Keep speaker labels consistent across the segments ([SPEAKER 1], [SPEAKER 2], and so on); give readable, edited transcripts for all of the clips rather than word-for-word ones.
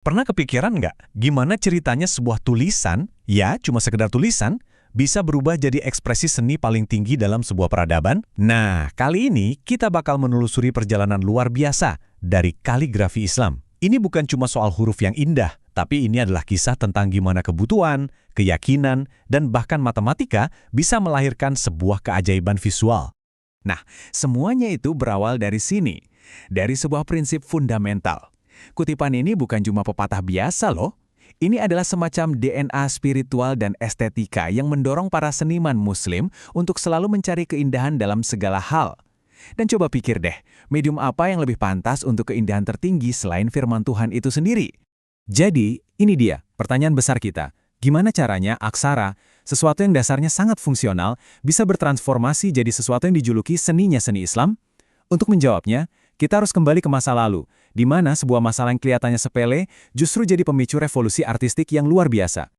[SPEAKER 1] Pernah kepikiran nggak gimana ceritanya sebuah tulisan, ya cuma sekedar tulisan, bisa berubah jadi ekspresi seni paling tinggi dalam sebuah peradaban? Nah, kali ini kita bakal menelusuri perjalanan luar biasa dari kaligrafi Islam. Ini bukan cuma soal huruf yang indah, tapi ini adalah kisah tentang gimana kebutuhan, keyakinan, dan bahkan matematika bisa melahirkan sebuah keajaiban visual. Nah, semuanya itu berawal dari sini, dari sebuah prinsip fundamental. Kutipan ini bukan cuma pepatah biasa loh. Ini adalah semacam DNA spiritual dan estetika yang mendorong para seniman muslim untuk selalu mencari keindahan dalam segala hal. Dan coba pikir deh, medium apa yang lebih pantas untuk keindahan tertinggi selain firman Tuhan itu sendiri? Jadi, ini dia pertanyaan besar kita. Gimana caranya aksara, sesuatu yang dasarnya sangat fungsional, bisa bertransformasi jadi sesuatu yang dijuluki seninya seni Islam? Untuk menjawabnya, kita harus kembali ke masa lalu, di mana sebuah masalah yang kelihatannya sepele justru jadi pemicu revolusi artistik yang luar biasa.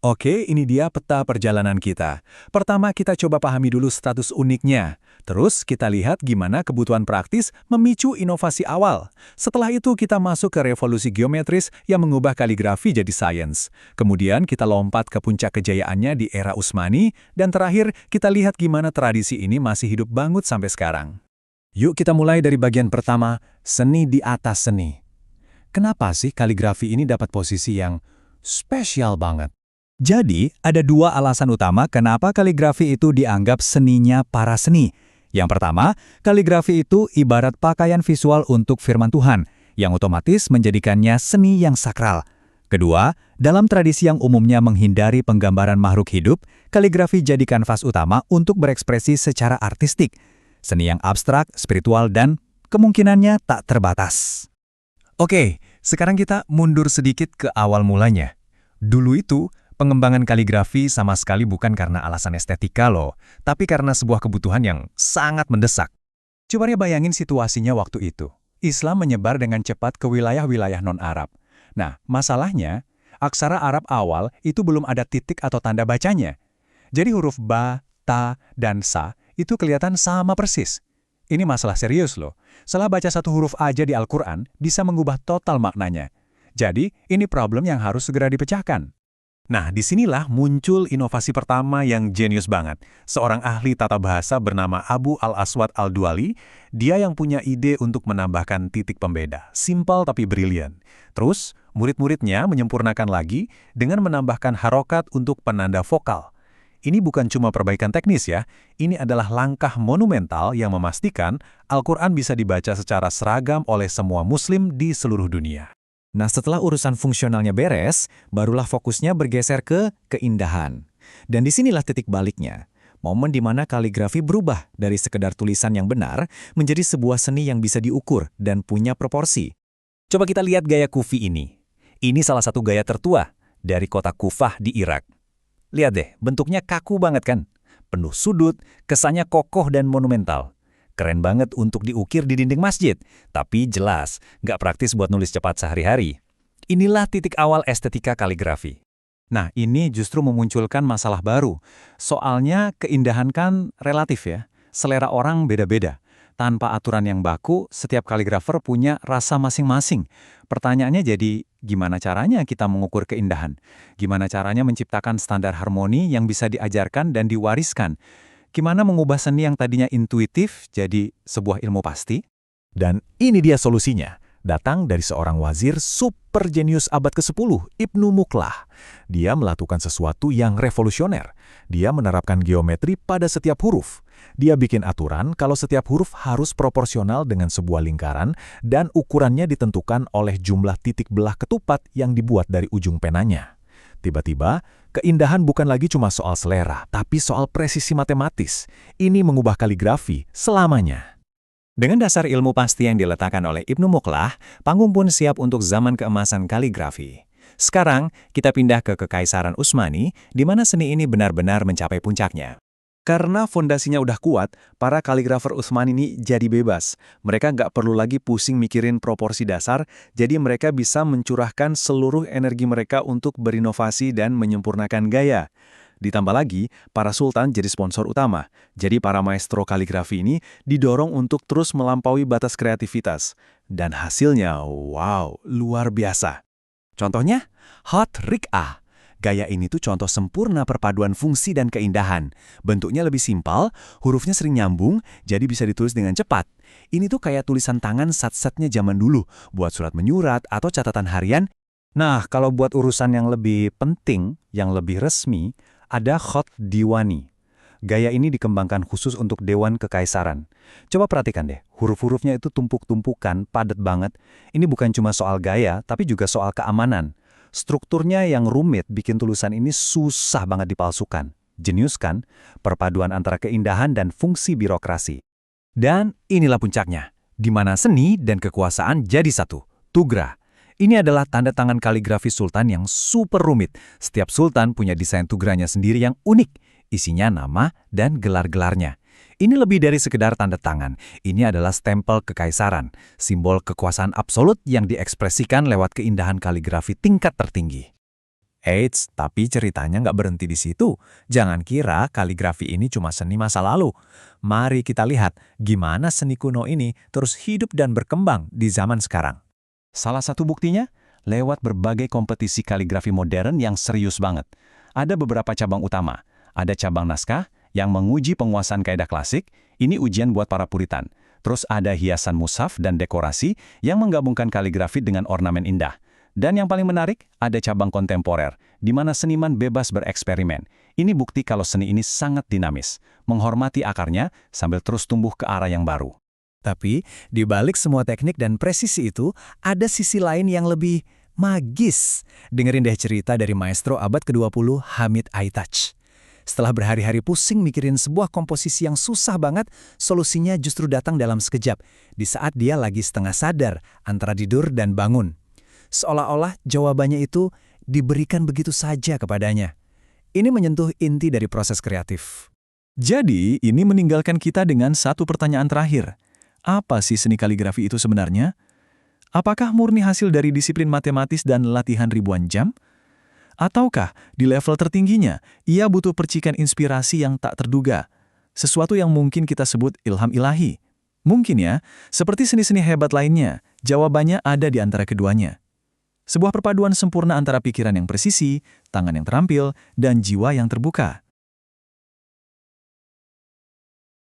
[SPEAKER 1] Oke, ini dia peta perjalanan kita. Pertama, kita coba pahami dulu status uniknya. Terus, kita lihat gimana kebutuhan praktis memicu inovasi awal. Setelah itu, kita masuk ke revolusi geometris yang mengubah kaligrafi jadi sains. Kemudian, kita lompat ke puncak kejayaannya di era Utsmani. Dan terakhir, kita lihat gimana tradisi ini masih hidup banget sampai sekarang. Yuk kita mulai dari bagian pertama, seni di atas seni. Kenapa sih kaligrafi ini dapat posisi yang spesial banget? Jadi, ada dua alasan utama kenapa kaligrafi itu dianggap seninya para seni. Yang pertama, kaligrafi itu ibarat pakaian visual untuk firman Tuhan, yang otomatis menjadikannya seni yang sakral. Kedua, dalam tradisi yang umumnya menghindari penggambaran makhluk hidup, kaligrafi jadi kanvas utama untuk berekspresi secara artistik. Seni yang abstrak, spiritual, dan kemungkinannya tak terbatas. Oke, sekarang kita mundur sedikit ke awal mulanya. Dulu itu, pengembangan kaligrafi sama sekali bukan karena alasan estetika loh, tapi karena sebuah kebutuhan yang sangat mendesak. Coba ya bayangin situasinya waktu itu. Islam menyebar dengan cepat ke wilayah-wilayah non-Arab. Nah, masalahnya, aksara Arab awal itu belum ada titik atau tanda bacanya. Jadi huruf ba, ta, dan sa itu kelihatan sama persis. Ini masalah serius loh. Salah baca satu huruf aja di Al-Quran bisa mengubah total maknanya. Jadi, ini problem yang harus segera dipecahkan. Nah, disinilah muncul inovasi pertama yang jenius banget. Seorang ahli tata bahasa bernama Abu Al-Aswad Al-Duali, dia yang punya ide untuk menambahkan titik pembeda. Simpel tapi brilian. Terus, murid-muridnya menyempurnakan lagi dengan menambahkan harokat untuk penanda vokal. Ini bukan cuma perbaikan teknis ya, ini adalah langkah monumental yang memastikan Al-Quran bisa dibaca secara seragam oleh semua muslim di seluruh dunia. Nah, setelah urusan fungsionalnya beres, barulah fokusnya bergeser ke keindahan. Dan disinilah titik baliknya, momen di mana kaligrafi berubah dari sekedar tulisan yang benar menjadi sebuah seni yang bisa diukur dan punya proporsi. Coba kita lihat gaya Kufi ini. Ini salah satu gaya tertua dari kota Kufah di Irak. Lihat deh, bentuknya kaku banget kan? Penuh sudut, kesannya kokoh dan monumental. Keren banget untuk diukir di dinding masjid, tapi jelas nggak praktis buat nulis cepat sehari-hari. Inilah titik awal estetika kaligrafi. Nah, ini justru memunculkan masalah baru. Soalnya keindahan kan relatif ya, selera orang beda-beda. Tanpa aturan yang baku, setiap kaligrafer punya rasa masing-masing. Pertanyaannya jadi, gimana caranya kita mengukur keindahan? Gimana caranya menciptakan standar harmoni yang bisa diajarkan dan diwariskan? Gimana mengubah seni yang tadinya intuitif jadi sebuah ilmu pasti? Dan ini dia solusinya. Datang dari seorang wazir super jenius abad ke-10, Ibnu Muqlah. Dia melakukan sesuatu yang revolusioner. Dia menerapkan geometri pada setiap huruf. Dia bikin aturan kalau setiap huruf harus proporsional dengan sebuah lingkaran dan ukurannya ditentukan oleh jumlah titik belah ketupat yang dibuat dari ujung penanya. Tiba-tiba, keindahan bukan lagi cuma soal selera, tapi soal presisi matematis. Ini mengubah kaligrafi selamanya. Dengan dasar ilmu pasti yang diletakkan oleh Ibnu Muqlah, panggung pun siap untuk zaman keemasan kaligrafi. Sekarang, kita pindah ke Kekaisaran Utsmani, di mana seni ini benar-benar mencapai puncaknya. Karena fondasinya udah kuat, para kaligrafer Utsmani ini jadi bebas. Mereka nggak perlu lagi pusing mikirin proporsi dasar, jadi mereka bisa mencurahkan seluruh energi mereka untuk berinovasi dan menyempurnakan gaya. Ditambah lagi, para sultan jadi sponsor utama. Jadi para maestro kaligrafi ini didorong untuk terus melampaui batas kreativitas. Dan hasilnya, wow, luar biasa. Contohnya, Hot Rik'ah. Gaya ini tuh contoh sempurna perpaduan fungsi dan keindahan. Bentuknya lebih simpel, hurufnya sering nyambung, jadi bisa ditulis dengan cepat. Ini tuh kayak tulisan tangan sat-satnya zaman dulu, buat surat menyurat atau catatan harian. Nah, kalau buat urusan yang lebih penting, yang lebih resmi, ada Hot Diwani. Gaya ini dikembangkan khusus untuk Dewan Kekaisaran. Coba perhatikan deh, huruf-hurufnya itu tumpuk-tumpukan, padat banget. Ini bukan cuma soal gaya, tapi juga soal keamanan. Strukturnya yang rumit bikin tulisan ini susah banget dipalsukan. Jenius kan? Perpaduan antara keindahan dan fungsi birokrasi. Dan inilah puncaknya, di mana seni dan kekuasaan jadi satu. Tugra. Ini adalah tanda tangan kaligrafi sultan yang super rumit. Setiap sultan punya desain tugranya sendiri yang unik. Isinya nama dan gelar-gelarnya. Ini lebih dari sekedar tanda tangan. Ini adalah stempel kekaisaran, simbol kekuasaan absolut yang diekspresikan lewat keindahan kaligrafi tingkat tertinggi. Eits, tapi ceritanya nggak berhenti di situ. Jangan kira kaligrafi ini cuma seni masa lalu. Mari kita lihat gimana seni kuno ini terus hidup dan berkembang di zaman sekarang. Salah satu buktinya, lewat berbagai kompetisi kaligrafi modern yang serius banget. Ada beberapa cabang utama. Ada cabang naskah, yang menguji penguasaan kaidah klasik, ini ujian buat para puritan. Terus ada hiasan mushaf dan dekorasi yang menggabungkan kaligrafi dengan ornamen indah. Dan yang paling menarik, ada cabang kontemporer, di mana seniman bebas bereksperimen. Ini bukti kalau seni ini sangat dinamis, menghormati akarnya sambil terus tumbuh ke arah yang baru. Tapi, di balik semua teknik dan presisi itu, ada sisi lain yang lebih magis. Dengerin deh cerita dari maestro abad ke-20 Hamid Aitach. Setelah berhari-hari pusing mikirin sebuah komposisi yang susah banget, solusinya justru datang dalam sekejap, di saat dia lagi setengah sadar antara tidur dan bangun. Seolah-olah jawabannya itu diberikan begitu saja kepadanya. Ini menyentuh inti dari proses kreatif. Jadi, ini meninggalkan kita dengan satu pertanyaan terakhir. Apa sih seni kaligrafi itu sebenarnya? Apakah murni hasil dari disiplin matematis dan latihan ribuan jam? Ataukah di level tertingginya, ia butuh percikan inspirasi yang tak terduga? Sesuatu yang mungkin kita sebut ilham ilahi. Mungkin ya, seperti seni-seni hebat lainnya, jawabannya ada di antara keduanya. Sebuah perpaduan sempurna antara pikiran yang presisi, tangan yang terampil, dan jiwa yang terbuka.